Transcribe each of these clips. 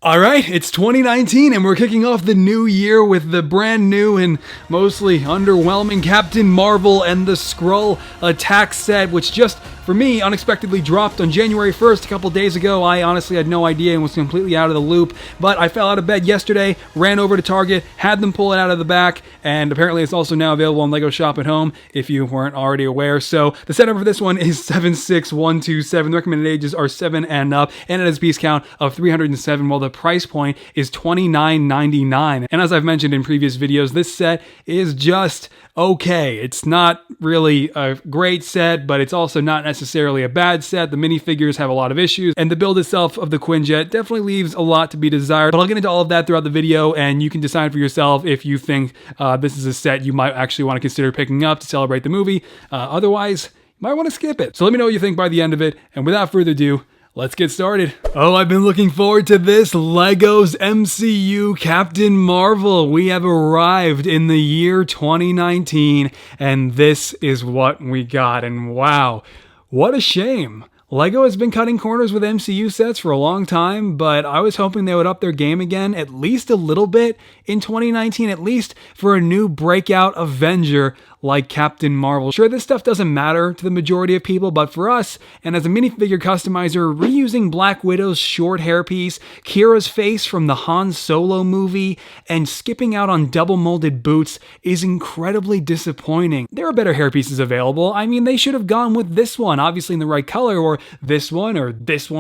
All right, it's 2019 and we're kicking off the new year with the brand new and mostly underwhelming Captain Marvel and the Skrull attack set, which just, for me, unexpectedly dropped on January 1st a couple days ago. I honestly had no idea and was completely out of the loop, but I fell out of bed yesterday, ran over to Target, had them pull it out of the back, and apparently it's also now available on LEGO Shop at Home if you weren't already aware. So the setup for this one is 76127. The recommended ages are 7 and up, and it has a piece count of 307, while the price point is $29.99. And as I've mentioned in previous videos, this set is just okay. It's not really a great set, but it's also not necessarily a bad set. The minifigures have a lot of issues, and the build itself of the Quinjet definitely leaves a lot to be desired. But I'll get into all of that throughout the video, and you can decide for yourself if you think this is a set you might actually want to consider picking up to celebrate the movie. Otherwise, you might want to skip it. So let me know what you think by the end of it, and without further ado, let's get started. Oh, I've been looking forward to this. LEGO's MCU Captain Marvel. We have arrived in the year 2019, and this is what we got. And wow, what a shame. LEGO has been cutting corners with MCU sets for a long time, but I was hoping they would up their game again, at least a little bit in 2019, at least for a new breakout Avenger like Captain Marvel. Sure, this stuff doesn't matter to the majority of people, but for us, and as a minifigure customizer, reusing Black Widow's short hairpiece, Kira's face from the Han Solo movie, and skipping out on double molded boots is incredibly disappointing. There are better hairpieces available. I mean, they should have gone with this one, obviously in the right color, or this one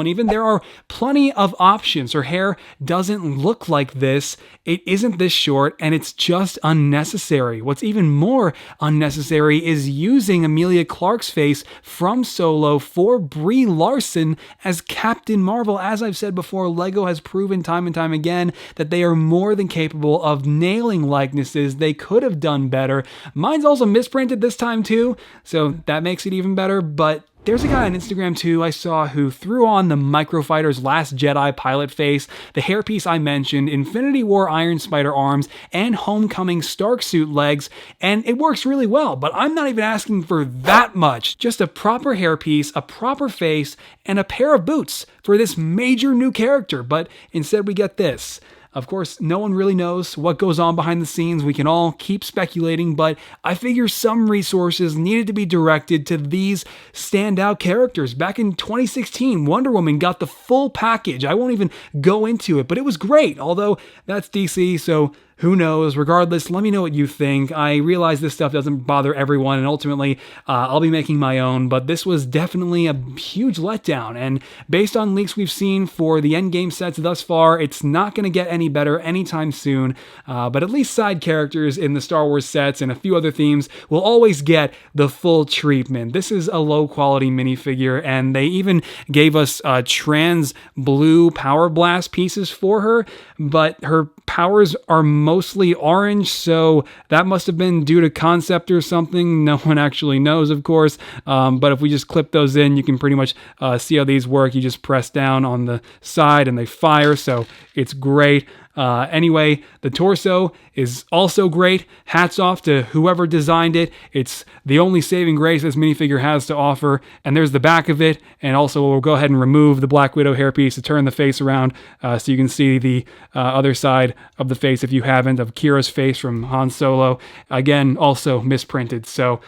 even. There are plenty of options. Her hair doesn't look like this, it isn't this short, and it's just unnecessary. What's even more unnecessary is using Emilia Clarke's face from Solo for Brie Larson as Captain Marvel. As I've said before, LEGO has proven time and time again that they are more than capable of nailing likenesses. They could have done better. Mine's also misprinted this time too, so that makes it even better, but there's a guy on Instagram too I saw who threw on the Microfighter's Last Jedi pilot face, the hairpiece I mentioned, Infinity War Iron Spider arms, and Homecoming Stark suit legs, and it works really well, but I'm not even asking for that much. Just a proper hairpiece, a proper face, and a pair of boots for this major new character, but instead we get this. Of course, no one really knows what goes on behind the scenes. We can all keep speculating, but I figure some resources needed to be directed to these standout characters. Back in 2016, Wonder Woman got the full package. I won't even go into it, but it was great, although that's DC, so who knows? Regardless, let me know what you think. I realize this stuff doesn't bother everyone, and ultimately, I'll be making my own, but this was definitely a huge letdown, and based on leaks we've seen for the Endgame sets thus far, it's not going to get any better anytime soon, but at least side characters in the Star Wars sets and a few other themes will always get the full treatment. This is a low-quality minifigure, and they even gave us trans blue Power Blast pieces for her, but her powers are mostly orange, so that must have been due to concept or something. No one actually knows, of course, but if we just clip those in, you can pretty much see how these work. You just press down on the side and they fire, so it's great. Anyway, the torso is also great. Hats off to whoever designed it. It's the only saving grace this minifigure has to offer. And there's the back of it. And also we'll go ahead and remove the Black Widow hairpiece to turn the face around so you can see the other side of the face, if you haven't, of Kira's face from Han Solo. Again, also misprinted. So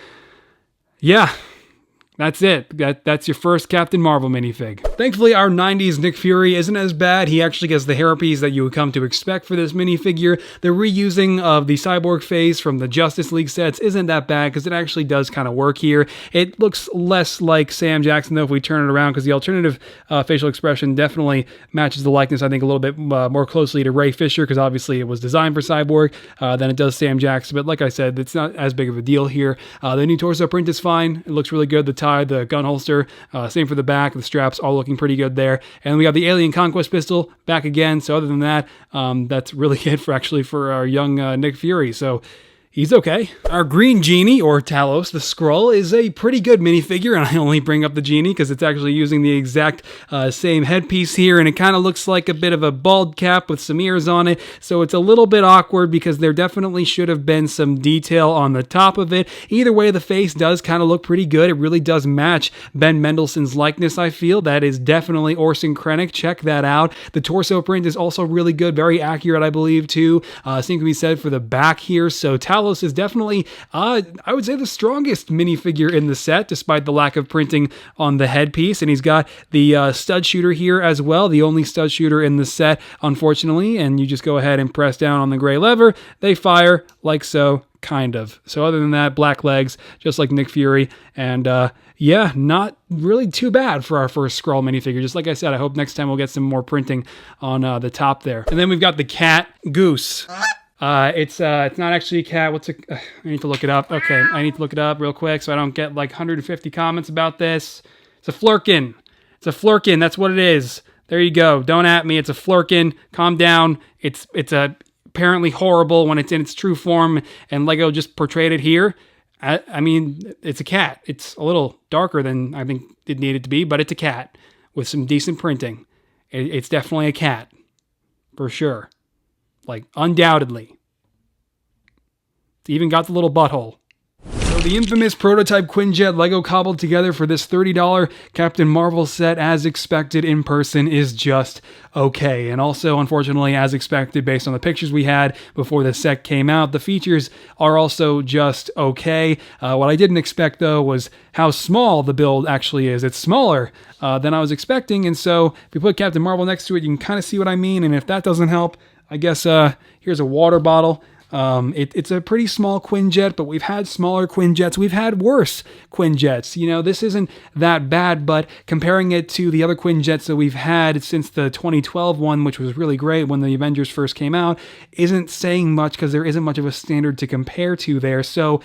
yeah. That's it. That's your first Captain Marvel minifig. Thankfully, our 90s Nick Fury isn't as bad. He actually gets the hairpiece that you would come to expect for this minifigure. The reusing of the Cyborg face from the Justice League sets isn't that bad because it actually does kind of work here. It looks less like Sam Jackson though if we turn it around, because the alternative facial expression definitely matches the likeness, I think, a little bit more closely to Ray Fisher, because obviously it was designed for Cyborg than it does Sam Jackson. But like I said, it's not as big of a deal here. The new torso print is fine. It looks really good. The tie, the gun holster, same for the back, the straps all looking pretty good there. And we got the Alien Conquest pistol back again. So other than that, that's really it for our young Nick Fury. So he's okay. Our green genie, or Talos, the Skrull, is a pretty good minifigure, and I only bring up the genie because it's actually using the exact same headpiece here, and it kind of looks like a bit of a bald cap with some ears on it, so it's a little bit awkward because there definitely should have been some detail on the top of it. Either way, the face does kind of look pretty good. It really does match Ben Mendelsohn's likeness, I feel. That is definitely Orson Krennic. Check that out. The torso print is also really good, very accurate, I believe, too. Same can be said for the back here. So Talos is definitely, I would say, the strongest minifigure in the set, despite the lack of printing on the headpiece. And he's got the stud shooter here as well, the only stud shooter in the set, unfortunately. And you just go ahead and press down on the gray lever. They fire like so. Kind of. So other than that, black legs, just like Nick Fury. And yeah, not really too bad for our first Skrull minifigure. Just like I said, I hope next time we'll get some more printing on the top there. And then we've got the cat, Goose. It's not actually a cat. I need to look it up. Okay, I need to look it up real quick so I don't get like 150 comments about this. It's a flurkin. It's a flurkin. That's what it is. There you go. Don't at me. It's a flurkin. Calm down. It's apparently horrible when it's in its true form, and Lego just portrayed it here. I mean, it's a cat. It's a little darker than I think it needed to be, but it's a cat with some decent printing. It's definitely a cat, for sure. Like, undoubtedly. It's even got the little butthole. So the infamous prototype Quinjet Lego cobbled together for this $30 Captain Marvel set, as expected in person, is just okay. And also, unfortunately, as expected, based on the pictures we had before the set came out, the features are also just okay. What I didn't expect, though, was how small the build actually is. It's smaller than I was expecting, and so if we put Captain Marvel next to it, you can kind of see what I mean, and if that doesn't help, I guess here's a water bottle. It's a pretty small Quinjet, but we've had smaller Quinjets. We've had worse Quinjets. You know, this isn't that bad, but comparing it to the other Quinjets that we've had since the 2012 one, which was really great when the Avengers first came out, isn't saying much because there isn't much of a standard to compare to there. So,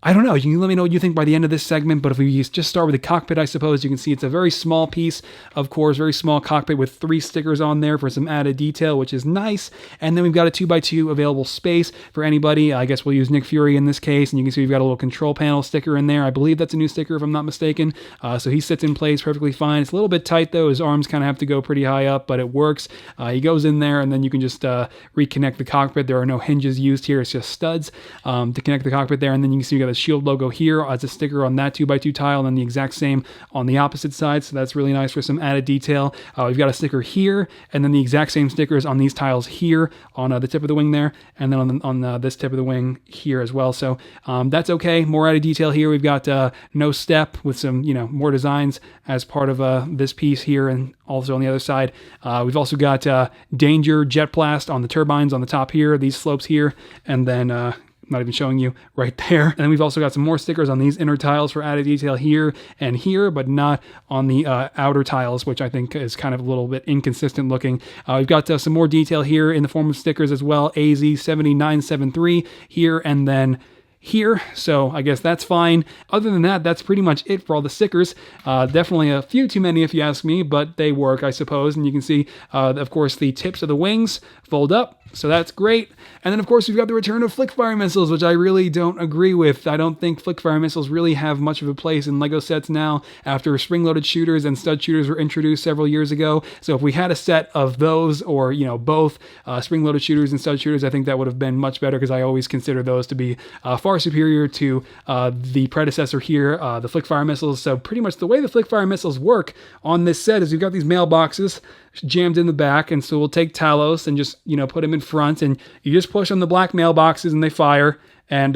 I don't know. You can let me know what you think by the end of this segment, but if we just start with the cockpit, I suppose you can see it's a very small piece, of course, very small cockpit with 3 stickers on there for some added detail, which is nice. And then we've got a 2x2 available space for anybody. I guess we'll use Nick Fury in this case, and you can see we've got a little control panel sticker in there. I believe that's a new sticker if I'm not mistaken. So he sits in place perfectly fine. It's a little bit tight though. His arms kind of have to go pretty high up, but it works. He goes in there, and then you can just reconnect the cockpit. There are no hinges used here. It's just studs to connect the cockpit there, and then you can see we got the shield logo here as a sticker on that 2x2 tile, and then the exact same on the opposite side, so that's really nice for some added detail. We've got a sticker here, and then the exact same stickers on these tiles here on the tip of the wing there, and then on this tip of the wing here as well, so that's okay. More added detail here. We've got no step with some, more designs as part of this piece here, and also on the other side. We've also got Danger Jet Blast on the turbines on the top here, these slopes here, and then not even showing you right there. And then we've also got some more stickers on these inner tiles for added detail here and here, but not on the outer tiles, which I think is kind of a little bit inconsistent looking. We've got some more detail here in the form of stickers as well. AZ7973 here, and then here, so I guess that's fine. Other than that, that's pretty much it for all the stickers. Definitely a few too many if you ask me, but they work, I suppose. And you can see, of course, the tips of the wings fold up, so that's great. And then, of course, we've got the return of flick-fire missiles, which I really don't agree with. I don't think flick-fire missiles really have much of a place in LEGO sets now, after spring-loaded shooters and stud shooters were introduced several years ago. So if we had a set of those, or, both spring-loaded shooters and stud shooters, I think that would have been much better, because I always consider those to be far superior to the predecessor here, the flick-fire missiles. So pretty much the way the flick-fire missiles work on this set is we've got these mailboxes jammed in the back, and so we'll take Talos and just, put him in front, and you just push on the black mailboxes and they fire, and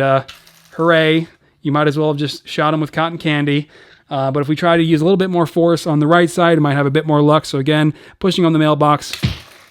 hooray, you might as well have just shot him with cotton candy. But if we try to use a little bit more force on the right side, we might have a bit more luck. So again, pushing on the mailbox,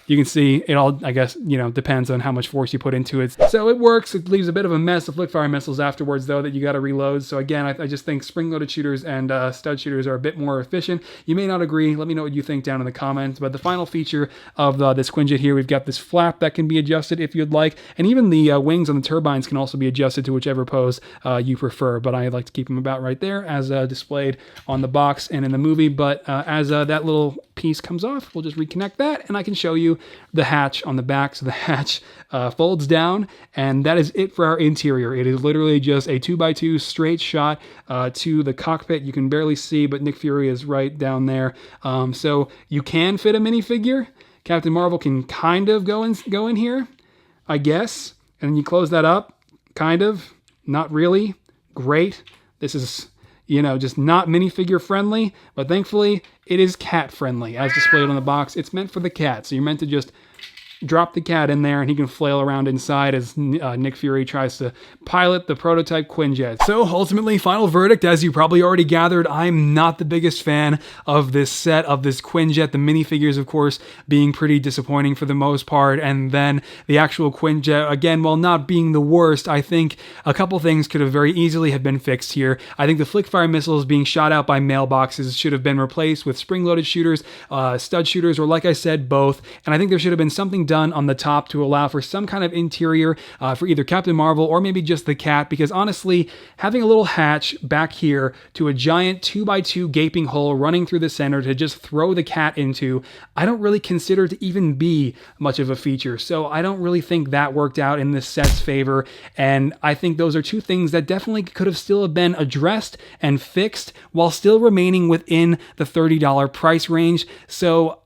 you can see it all, I guess, depends on how much force you put into it. So it works. It leaves a bit of a mess of flick-fire missiles afterwards, though, that you got to reload. So again, I just think spring-loaded shooters and stud shooters are a bit more efficient. You may not agree. Let me know what you think down in the comments. But the final feature of this Quinjet here, we've got this flap that can be adjusted if you'd like. And even the wings on the turbines can also be adjusted to whichever pose you prefer. But I like to keep them about right there as displayed on the box and in the movie. But as that little piece comes off, we'll just reconnect that, and I can show you the hatch on the back. So the hatch folds down, and that is it for our interior. It is literally just a 2x2 straight shot to the cockpit. You can barely see, but Nick Fury is right down there. So you can fit a minifigure. Captain Marvel can kind of go in here, I guess. And you close that up, kind of, not really. Great. This is, you know, just not minifigure friendly, but thankfully it is cat friendly as displayed on the box. It's meant for the cat, so you're meant to just drop the cat in there and he can flail around inside as Nick Fury tries to pilot the prototype Quinjet. So ultimately, final verdict, as you probably already gathered, I'm not the biggest fan of this set, of this Quinjet. The minifigures, of course, being pretty disappointing for the most part, and then the actual Quinjet, again, while not being the worst, I think a couple things could have very easily have been fixed here. I think the flick-fire missiles being shot out by mailboxes should have been replaced with spring-loaded shooters, stud shooters, or like I said, both, and I think there should have been something done on the top to allow for some kind of interior for either Captain Marvel or maybe just the cat, because honestly, having a little hatch back here to a giant 2x2 gaping hole running through the center to just throw the cat into, I don't really consider to even be much of a feature. So I don't really think that worked out in this set's favor, and I think those are two things that definitely could have still have been addressed and fixed while still remaining within the $30 price range. So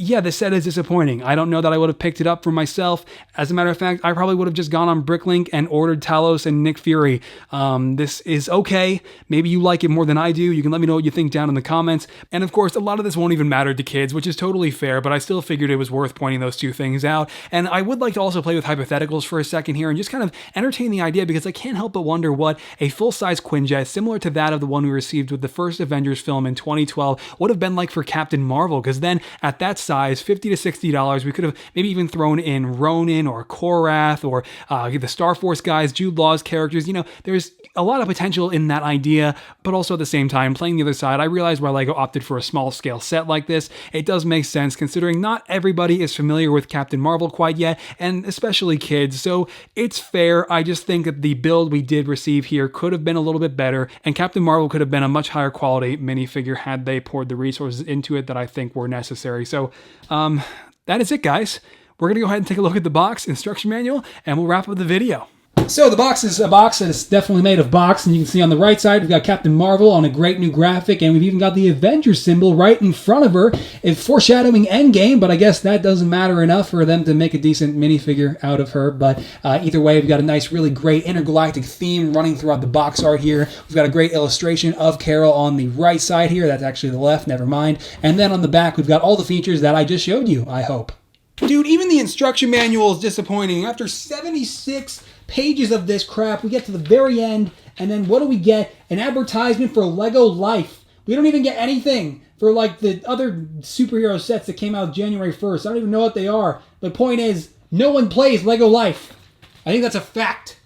yeah, the set is disappointing. I don't know that I would have picked it up for myself. As a matter of fact, I probably would have just gone on Bricklink and ordered Talos and Nick Fury. This is okay. Maybe you like it more than I do. You can let me know what you think down in the comments. And of course, a lot of this won't even matter to kids, which is totally fair, but I still figured it was worth pointing those two things out. And I would like to also play with hypotheticals for a second here and just kind of entertain the idea, because I can't help but wonder what a full-size Quinjet, similar to that of the one we received with the first Avengers film in 2012, would have been like for Captain Marvel, because then at that size, $50 to $60, we could have maybe even thrown in Ronin or Korath or the Star Force guys, Jude Law's characters. You know, there's a lot of potential in that idea, but also at the same time, playing the other side, I realize why LEGO opted for a small scale set like this. It does make sense considering not everybody is familiar with Captain Marvel quite yet, and especially kids, so it's fair. I just think that the build we did receive here could have been a little bit better, and Captain Marvel could have been a much higher quality minifigure had they poured the resources into it that I think were necessary. So that is it, guys. We're going to go ahead and take a look at the box instruction manual, and we'll wrap up the video. So the box is a box that is definitely made of box, and you can see on the right side, we've got Captain Marvel on a great new graphic, and we've even got the Avengers symbol right in front of her. It's foreshadowing Endgame, but I guess that doesn't matter enough for them to make a decent minifigure out of her. But either way, we've got a nice, really great intergalactic theme running throughout the box art here. We've got a great illustration of Carol on the right side here. That's actually the left, never mind. And then on the back, we've got all the features that I just showed you, I hope. Dude, even the instruction manual is disappointing. After 76 pages of this crap, we get to the very end, and then what do we get? An advertisement for LEGO Life. We don't even get anything for like the other superhero sets that came out January 1st. I don't even know what they are. The point is, no one plays LEGO Life. I think that's a fact.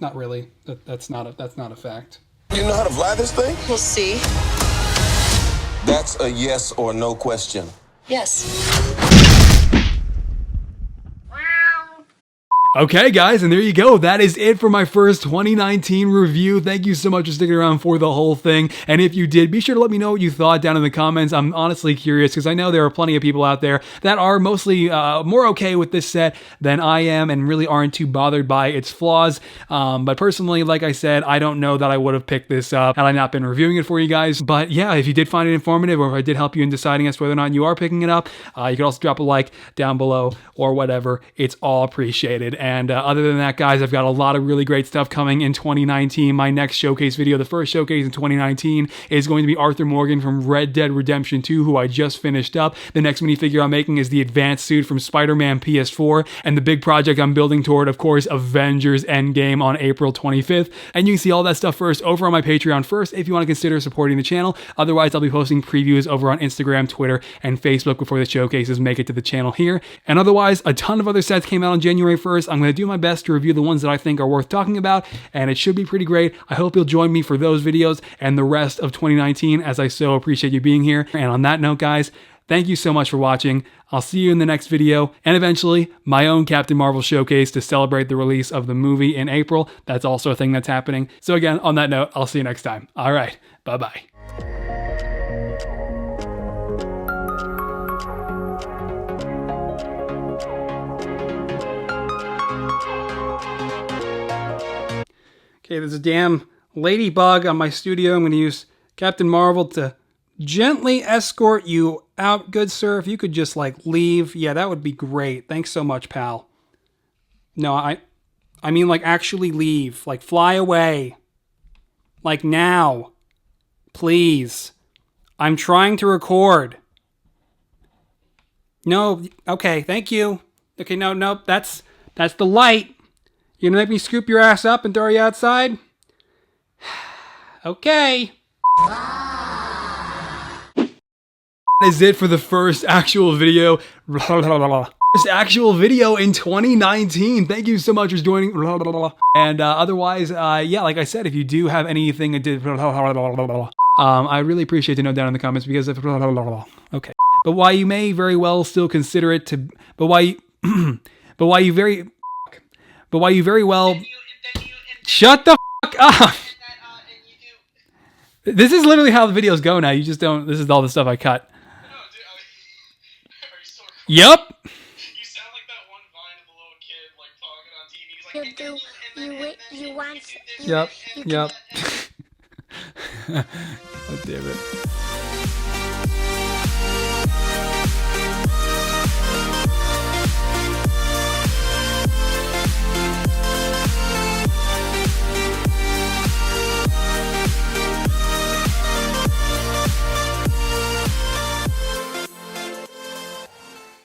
Not really. That's not a fact. You know how to fly this thing? We'll see. That's a yes or no question. Yes. Okay, guys, and there you go. That is it for my first 2019 review. Thank you so much for sticking around for the whole thing. And if you did, be sure to let me know what you thought down in the comments. I'm honestly curious because I know there are plenty of people out there that are mostly more okay with this set than I am and really aren't too bothered by its flaws. But personally, like I said, I don't know that I would have picked this up had I not been reviewing it for you guys. But yeah, if you did find it informative or if I did help you in deciding as to whether or not you are picking it up, you can also drop a like down below or whatever. It's all appreciated. And other than that, guys, I've got a lot of really great stuff coming in 2019. My next showcase video, the first showcase in 2019, is going to be Arthur Morgan from Red Dead Redemption 2, who I just finished up. The next minifigure I'm making is the advanced suit from Spider-Man PS4. And the big project I'm building toward, of course, Avengers Endgame on April 25th. And you can see all that stuff first over on my Patreon first if you want to consider supporting the channel. Otherwise, I'll be posting previews over on Instagram, Twitter, and Facebook before the showcases make it to the channel here. And otherwise, a ton of other sets came out on January 1st. I'm going to do my best to review the ones that I think are worth talking about, and it should be pretty great. I hope you'll join me for those videos and the rest of 2019, as I so appreciate you being here. And on that note, guys, thank you so much for watching. I'll see you in the next video, and eventually my own Captain Marvel showcase to celebrate the release of the movie in April. That's also a thing that's happening. So again, on that note, I'll see you next time. All right, bye-bye. Okay, there's a damn ladybug on my studio. I'm going to use Captain Marvel to gently escort you out, good sir. If you could just, like, leave. Yeah, that would be great. Thanks so much, pal. No, I mean, like, actually leave. Like, fly away. Like, now. Please. I'm trying to record. No, okay, thank you. Okay, no, that's the light. You gonna make me scoop your ass up and throw you outside? Okay. That is it for the first actual video. First actual video in 2019. Thank you so much for joining. And otherwise, yeah, like I said, if you do have anything that did, I really appreciate to know down in the comments because of okay. But why you may very well still consider it to, but why you very well, shut the fuck up. This is literally how the videos go now. You just don't, this is all the stuff I cut. Yup. You sound like that one Vine of the little kid, like, talking on TV. He's like, Yep. God damn it.